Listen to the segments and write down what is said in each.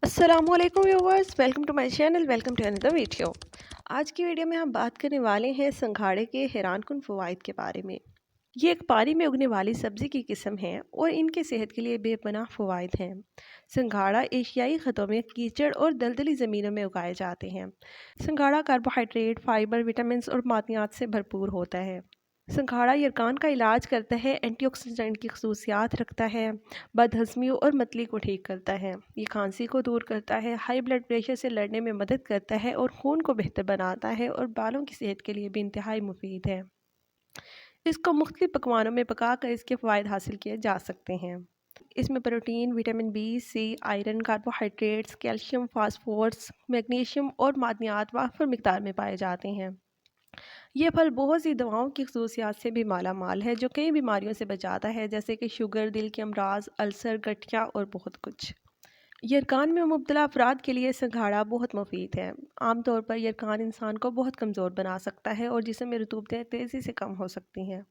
अस्सलाम वालेकुम viewers, welcome to my channel, welcome to another video. आज की वीडियो में हम बात करने वाले हैं संघाड़े के हैरानकुन फ़वाइद के बारे में। ये एक पानी में उगने वाली सब्ज़ी की किस्म है और इनके सेहत के लिए बेपनाह फ़वाइद हैं। संघाड़ा एशियाई ख़त्ों में कीचड़ और दलदली ज़मीनों में उगाए जाते हैं। संघाड़ा कार्बोहाइड्रेट, फाइबर, विटामिन और मादनियात से भरपूर होता है। संघाड़ा यरकान का इलाज करता है, एंटीऑक्सीडेंट की खसूसियात रखता है, बदहज़मी और मतली को ठीक करता है। ये खांसी को दूर करता है, हाई ब्लड प्रेशर से लड़ने में मदद करता है और खून को बेहतर बनाता है और बालों की सेहत के लिए भी इंतहाई मुफीद है। इसको मुख्तलिफ पकवानों में पकाकर इसके फ़वाइद हासिल किए जा सकते हैं। इसमें protein, vitamin B, C, iron, carbohydrates, calcium, phosphorus, magnesium और मादनियात वाफर मिकदार में पाए जाते हैं। ये फल बहुत सी दवाओं की खसूसियात से भी माला माल है, जो कई बीमारियों से बचाता है, जैसे कि शुगर, दिल के अमराज, अल्सर, गठिया और बहुत कुछ। यरकान में मुब्तला अफराद के लिए संघाड़ा बहुत मुफीद है। आमतौर पर यरकान इंसान को बहुत कमज़ोर बना सकता है और जिस्म में रतूबतें तेज़ी से कम हो सकती हैं।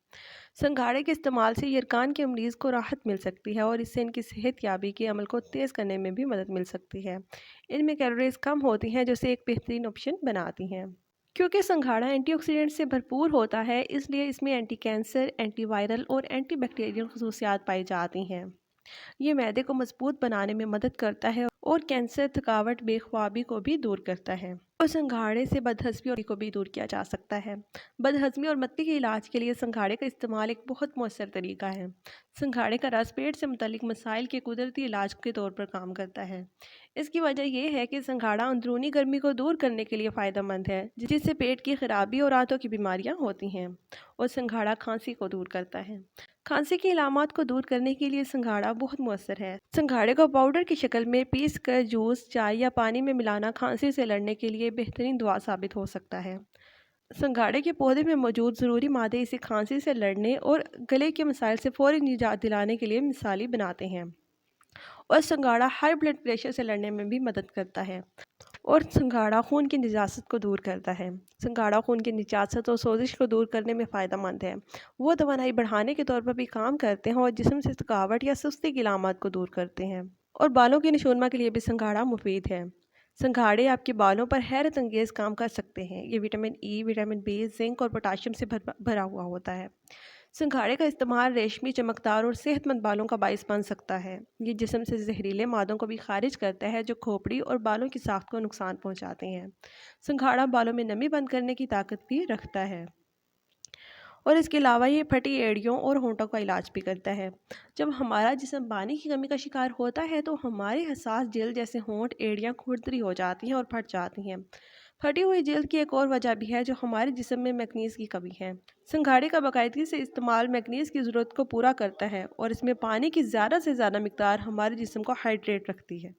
संघाड़े के इस्तेमाल से यरकान के मरीज़ को राहत मिल सकती है और इससे इनकी सेहत याबी के अमल को तेज़ करने में भी मदद मिल सकती है। इनमें कैलोरीज कम होती हैं, जो इसे एक बेहतरीन ऑप्शन बनाती हैं। क्योंकि संघाड़ा एंटीऑक्सीडेंट से भरपूर होता है, इसलिए इसमें एंटी कैंसर, एंटीवायरल और एंटी बैक्टीरियल खसूसियात पाई जाती हैं। ये मैदे को मजबूत बनाने में मदद करता है और कैंसर, थकावट, बेख्वाबी को भी दूर करता है। और संघाड़े से बदहज़मी को भी दूर किया जा सकता है। बदहज़मी और मतली के इलाज के लिए संघाड़े का इस्तेमाल एक बहुत मौसर तरीका है। संघाड़े का रस पेट से मुतल्लिक मसाइल के कुदरती इलाज के तौर पर काम करता है। इसकी वजह यह है कि संघाड़ा अंदरूनी गर्मी को दूर करने के लिए फ़ायदेमंद है, जिससे पेट की खराबी और आंतों की बीमारियां होती हैं। और संघाड़ा खांसी को दूर करता है। खांसी की अलामात को दूर करने के लिए संघाड़ा बहुत मौसर है। संघाड़े को पाउडर की शक्ल में पीस कर जूस, चाय या पानी में मिलाना खांसी से लड़ने के लिए बेहतरीन दवा साबित हो सकता है। संघाड़े के पौधे में मौजूद ज़रूरी मादे इसे खांसी से लड़ने और गले के मसाइल से फौरी निजात दिलाने के लिए मिसाली बनाते हैं। और संघाड़ा हाई ब्लड प्रेशर से लड़ने में भी मदद करता है। और संघाड़ा खून की निजात को दूर करता है। संघाड़ा खून की निजात और सोजिश को दूर करने में फ़ायदेमंद है। वो तवानाई बढ़ाने के तौर पर भी काम करते हैं और जिस्म से थकावट या सुस्ती की अलामत को दूर करते हैं। और बालों की नशोनमा के लिए भी संघाड़ा मुफीद है। संघाड़े आपके बालों पर हैरत अंगेज़ काम कर सकते हैं। ये vitamin E, vitamin B, zinc और पोटाशियम से भरा हुआ होता है। संघाड़े का इस्तेमाल रेशमी, चमकदार और सेहतमंद बालों का बाइस बन सकता है। ये जिस्म से जहरीले मादों को भी खारिज करता है, जो खोपड़ी और बालों की साख्त को नुकसान पहुंचाते हैं। संघाड़ा बालों में नमी बंद करने की ताकत भी रखता है। और इसके अलावा ये फटी एड़ियों और होंठों का इलाज भी करता है। जब हमारा जिस्म पानी की कमी का शिकार होता है, तो हमारी हसास जल्द जैसे होंठ, एड़ियाँ खुरदरी हो जाती हैं और फट जाती हैं। फटी हुई जल्द की एक और वजह भी है, जो हमारे जिस्म में मैग्नीज की कमी है। संघाड़े का बाकायदगी से इस्तेमाल मैग्नीज की ज़रूरत को पूरा करता है और इसमें पानी की ज़्यादा से ज़्यादा मिकदार हमारे जिस्म को हाइड्रेट रखती है।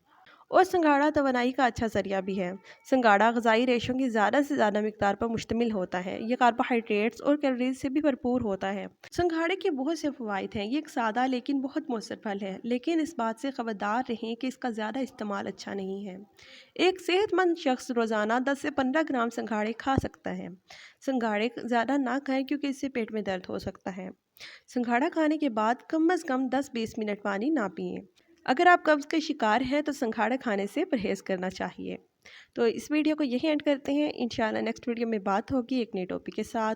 और संघाड़ा तवानाई का अच्छा ज़रिया भी है। संघाड़ा ग़िज़ाई रेशों की ज़्यादा से ज़्यादा मिकदार पर मुश्तमिल होता है। ये कार्बोहाइड्रेट्स और कैलोरीज से भी भरपूर होता है। संघाड़े के बहुत से फ़वाइद हैं। ये एक सादा लेकिन बहुत मौसर फल है, लेकिन इस बात से खबरदार रहें कि इसका ज़्यादा इस्तेमाल अच्छा नहीं है। एक सेहतमंद शख्स रोज़ाना 10 से 15 ग्राम संघाड़े खा सकता है। संघाड़े ज़्यादा ना खाएं, क्योंकि इससे पेट में दर्द हो सकता है। संघाड़ा खाने के बाद कम से कम 10-20 मिनट पानी ना पिएं। अगर आप कब्ज़ के शिकार हैं, तो संघाड़ा खाने से परहेज़ करना चाहिए। तो इस वीडियो को यहीं एंड करते हैं। इंशाल्लाह नेक्स्ट वीडियो में बात होगी एक नए टॉपिक के साथ।